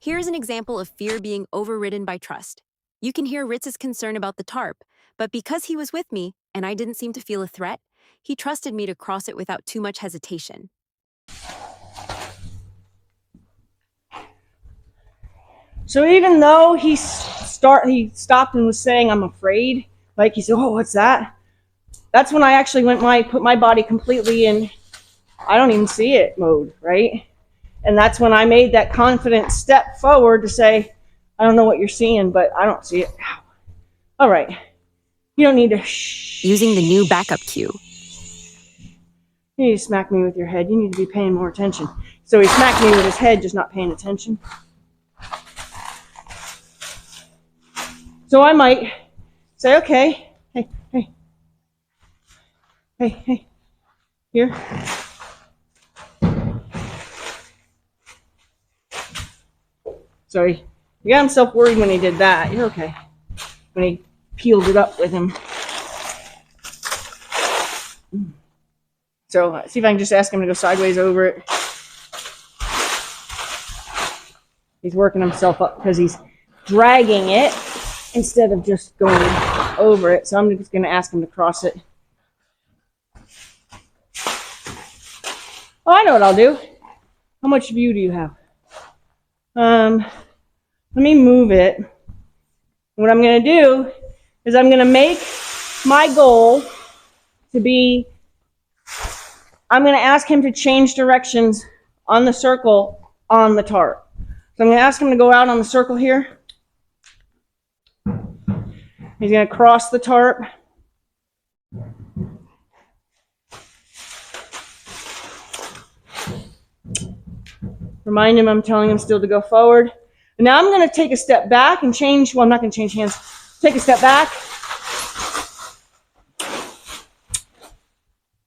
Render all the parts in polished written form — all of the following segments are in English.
Here's an example of fear being overridden by trust. You can hear Ritz's concern about the tarp, but because he was with me and I didn't seem to feel a threat, he trusted me to cross it without too much hesitation. So even though he stopped and was saying, I'm afraid, like he said, oh, what's that? That's when I actually put my body completely in, I don't even see it mode, right? And that's when I made that confident step forward to say, I don't know what you're seeing, but I don't see it. All right. You don't need to shh. Using the new backup cue. You need to smack me with your head. You need to be paying more attention. So he smacked me with his head, just not paying attention. So I might say, okay, hey, here. Sorry, he got himself worried when he did that. You're okay. When he peeled it up with him. So see if I can just ask him to go sideways over it. He's working himself up because he's dragging it instead of just going over it. So I'm just going to ask him to cross it. Oh, I know what I'll do. How much view do you have? Let me move it. What I'm going to do is I'm going to make my goal to be, I'm going to ask him to change directions on the circle on the tarp. So I'm going to ask him to go out on the circle here. He's going to cross the tarp. Remind him I'm telling him still to go forward. And now I'm going to take a step back and change. Well, I'm not going to change hands. Take a step back.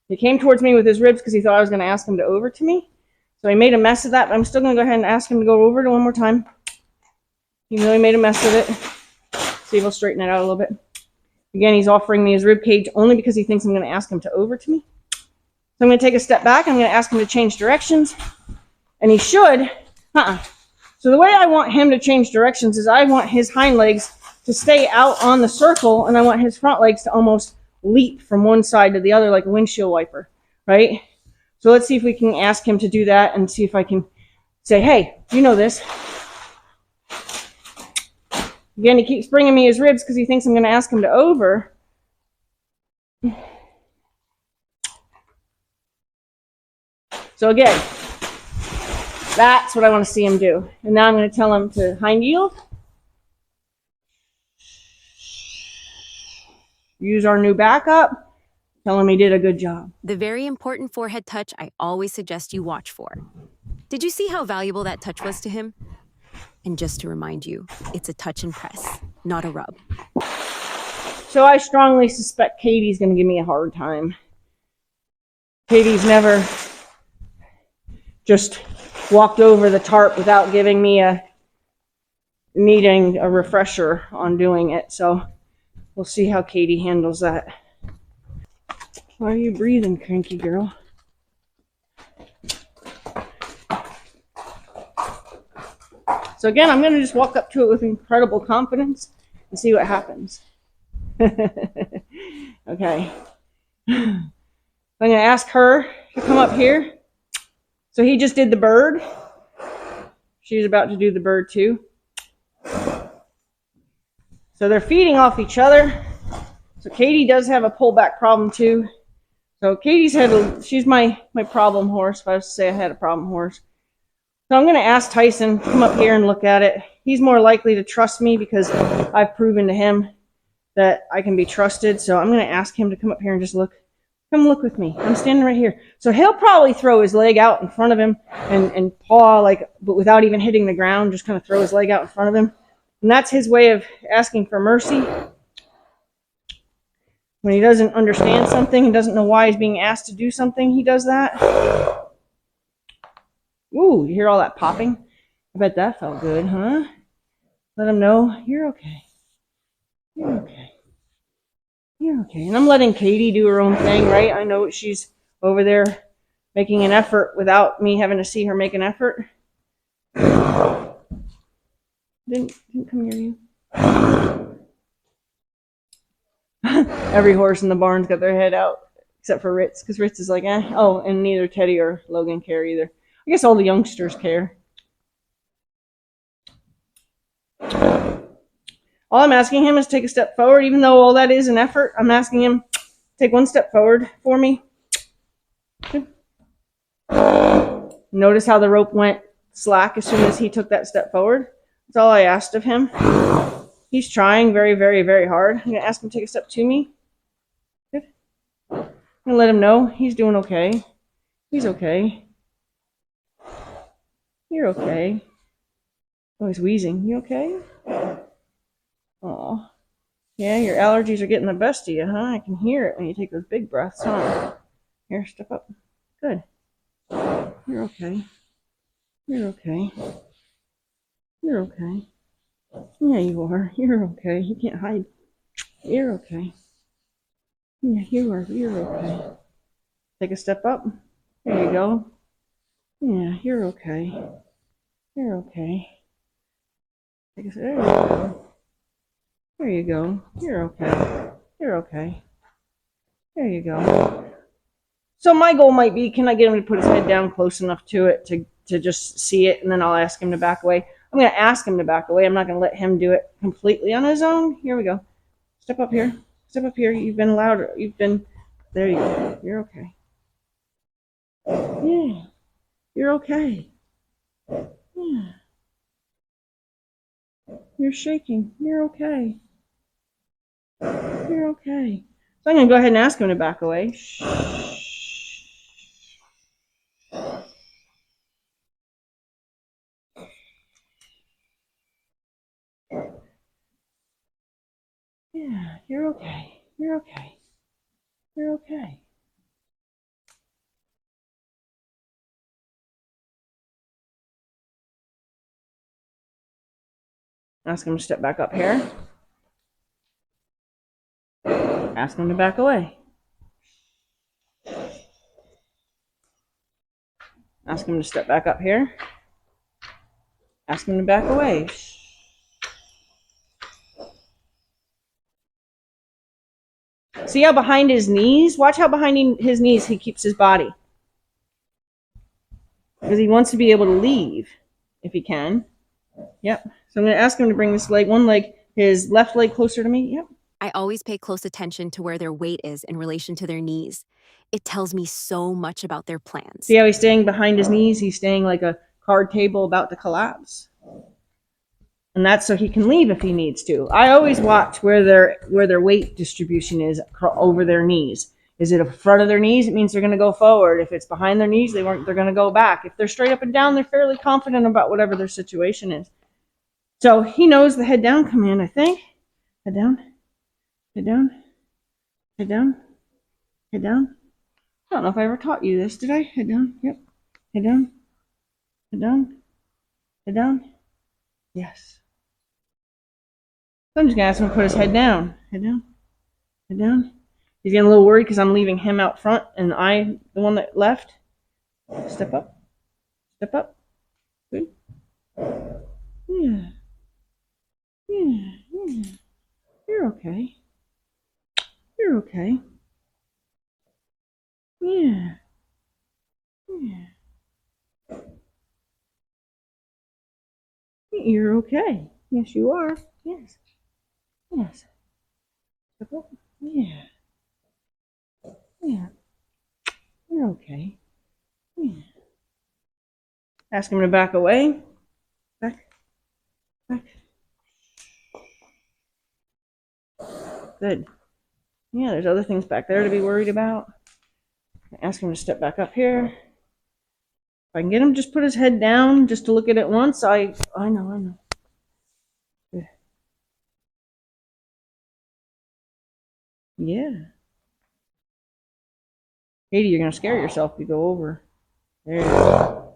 He came towards me with his ribs because he thought I was going to ask him to over to me. So he made a mess of that, but I'm still going to go ahead and ask him to go over to one more time. Even though he made a mess of it. See if he'll straighten it out a little bit. Again, he's offering me his rib cage only because he thinks I'm going to ask him to over to me. So I'm going to take a step back. I'm going to ask him to change directions. And he should. So the way I want him to change directions is I want his hind legs to stay out on the circle, and I want his front legs to almost leap from one side to the other like a windshield wiper, right? So let's see if we can ask him to do that and see if I can say, hey, you know this. Again, he keeps bringing me his ribs because he thinks I'm going to ask him to over. So again, that's what I want to see him do. And now I'm going to tell him to hind yield. Use our new backup. Tell him he did a good job. The very important forehead touch I always suggest you watch for. Did you see how valuable that touch was to him? And just to remind you, it's a touch and press, not a rub. So I strongly suspect Katie's going to give me a hard time. Katie's never just walked over the tarp without giving me needing a refresher on doing it. So we'll see how Katie handles that. Why are you breathing, cranky girl? So again, I'm going to just walk up to it with incredible confidence and see what happens. Okay. I'm going to ask her to come up here. So he just did the bird. She's about to do the bird too. So they're feeding off each other. So Katie does have a pullback problem too. So Katie's she's my problem horse, if I was to say I had a problem horse. So I'm going to ask Tyson to come up here and look at it. He's more likely to trust me because I've proven to him that I can be trusted. So I'm going to ask him to come up here and just look. Come look with me. I'm standing right here. So he'll probably throw his leg out in front of him and paw, but without even hitting the ground, just kind of throw his leg out in front of him. And that's his way of asking for mercy. When he doesn't understand something and doesn't know why he's being asked to do something, he does that. Ooh, you hear all that popping? I bet that felt good, huh? Let him know you're okay. You're okay. You're okay. And I'm letting Katie do her own thing, right? I know she's over there making an effort without me having to see her make an effort. Didn't come near you. Every horse in the barn's got their head out, except for Ritz, because Ritz is like, eh. Oh, and neither Teddy or Logan care either. I guess all the youngsters care. All I'm asking him is take a step forward, even though all that is an effort. I'm asking him take one step forward for me. Good. Notice how the rope went slack as soon as he took that step forward. That's all I asked of him. He's trying very, very, very hard. I'm going to ask him to take a step to me. Good. I'm going to let him know he's doing okay. He's okay. You're okay. Oh, he's wheezing. You okay? Aw. Yeah, your allergies are getting the best of you, huh? I can hear it when you take those big breaths, huh? Here, step up. Good. You're okay. You're okay. You're okay. Yeah, you are. You're okay. You can't hide. You're okay. Yeah, you are. You're okay. Take a step up. There you go. Yeah, you're okay. You're okay. Take a step. There you go. There you go. You're okay. You're okay. There you go. So my goal might be, can I get him to put his head down close enough to it to just see it, and then I'll ask him to back away. I'm going to ask him to back away. I'm not going to let him do it completely on his own. Here we go. Step up here. Step up here. You've been louder. You've been... There you go. You're okay. Yeah. You're okay. Yeah. You're shaking. You're okay. You're okay. So I'm going to go ahead and ask him to back away. Shh. Yeah, you're okay. You're okay. You're okay. Ask him to step back up here. Ask him to back away. Ask him to step back up here. Ask him to back away. See how behind his knees? Watch how behind his knees he keeps his body. Because he wants to be able to leave if he can. Yep. So I'm going to ask him to bring this leg, one leg, his left leg closer to me. Yep. I always pay close attention to where their weight is in relation to their knees. It tells me so much about their plans. See how he's staying behind his knees? He's staying like a card table about to collapse. And that's so he can leave if he needs to. I always watch where their weight distribution is over their knees. Is it in front of their knees? It means they're going to go forward. If it's behind their knees, they're going to go back. If they're straight up and down, they're fairly confident about whatever their situation is. So he knows the head down command, I think. Head down. Head down. Head down. Head down. I don't know if I ever taught you this, did I? Head down. Yep. Head down. Head down. Head down. Yes. So I'm just going to ask him to put his head down. Head down. Head down. He's getting a little worried because I'm leaving him out front and I, the one that left. Step up. Step up. Good. Yeah. Yeah. Yeah. You're okay. You're okay. Yeah. Yeah. You're okay. Yes, you are. Yes. Yes. Step up. Yeah. Yeah. You're okay. Yeah. Ask him to back away. Back. Back. Good. Yeah, there's other things back there to be worried about. Ask him to step back up here. If I can get him just put his head down just to look at it once, I know. Good. Yeah. Katie, you're going to scare yourself if you go over. There you go.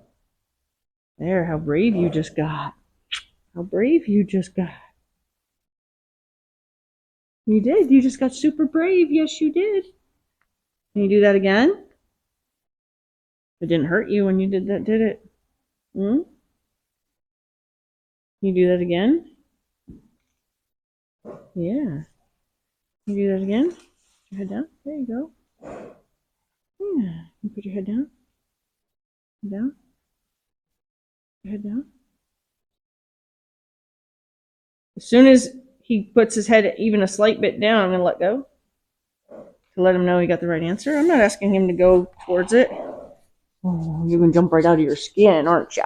There, how brave you just got. How brave you just got. You did. You just got super brave. Yes, you did. Can you do that again? It didn't hurt you when you did that, did it? Hmm? Can you do that again? Yeah. You do that again. Put your head down. There you go. Yeah. You put your head down. Down. Your head down. As soon as he puts his head even a slight bit down, I'm going to let go to let him know he got the right answer. I'm not asking him to go towards it. Oh, you're going to jump right out of your skin, aren't you?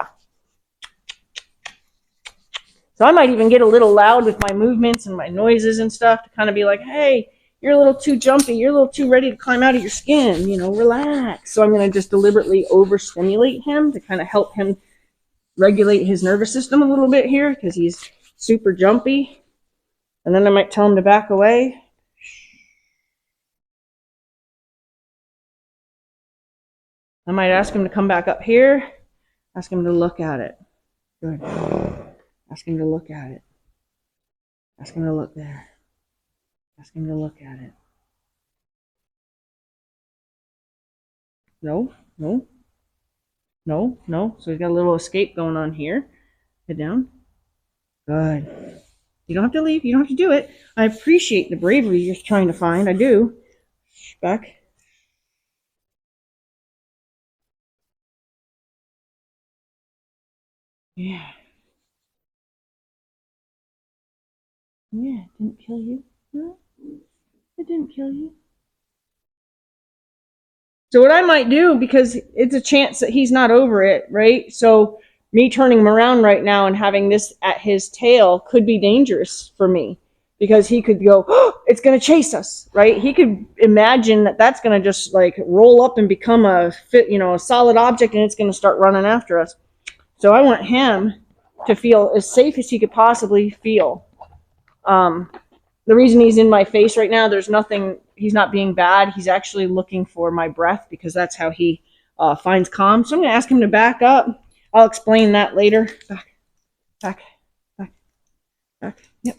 So I might even get a little loud with my movements and my noises and stuff to kind of be like, hey, you're a little too jumpy. You're a little too ready to climb out of your skin. You know, relax. So I'm going to just deliberately overstimulate him to kind of help him regulate his nervous system a little bit here because he's super jumpy. And then I might tell him to back away. I might ask him to come back up here. Ask him to look at it. Good. Ask him to look at it. Ask him to look there. Ask him to look at it. No, no, no, no. So he's got a little escape going on here. Head down. Good. You don't have to leave. You don't have to do it. I appreciate the bravery you're trying to find. I do. Back. Yeah. Yeah, it didn't kill you. No, it didn't kill you. So what I might do, because it's a chance that he's not over it, right? So me turning him around right now and having this at his tail could be dangerous for me because he could go, oh, it's going to chase us, right? He could imagine that that's going to just like roll up and become a solid object and it's going to start running after us. So I want him to feel as safe as he could possibly feel. The reason he's in my face right now, there's nothing, he's not being bad. He's actually looking for my breath because that's how he finds calm. So I'm going to ask him to back up. I'll explain that later. Back, back, back, back. Yep.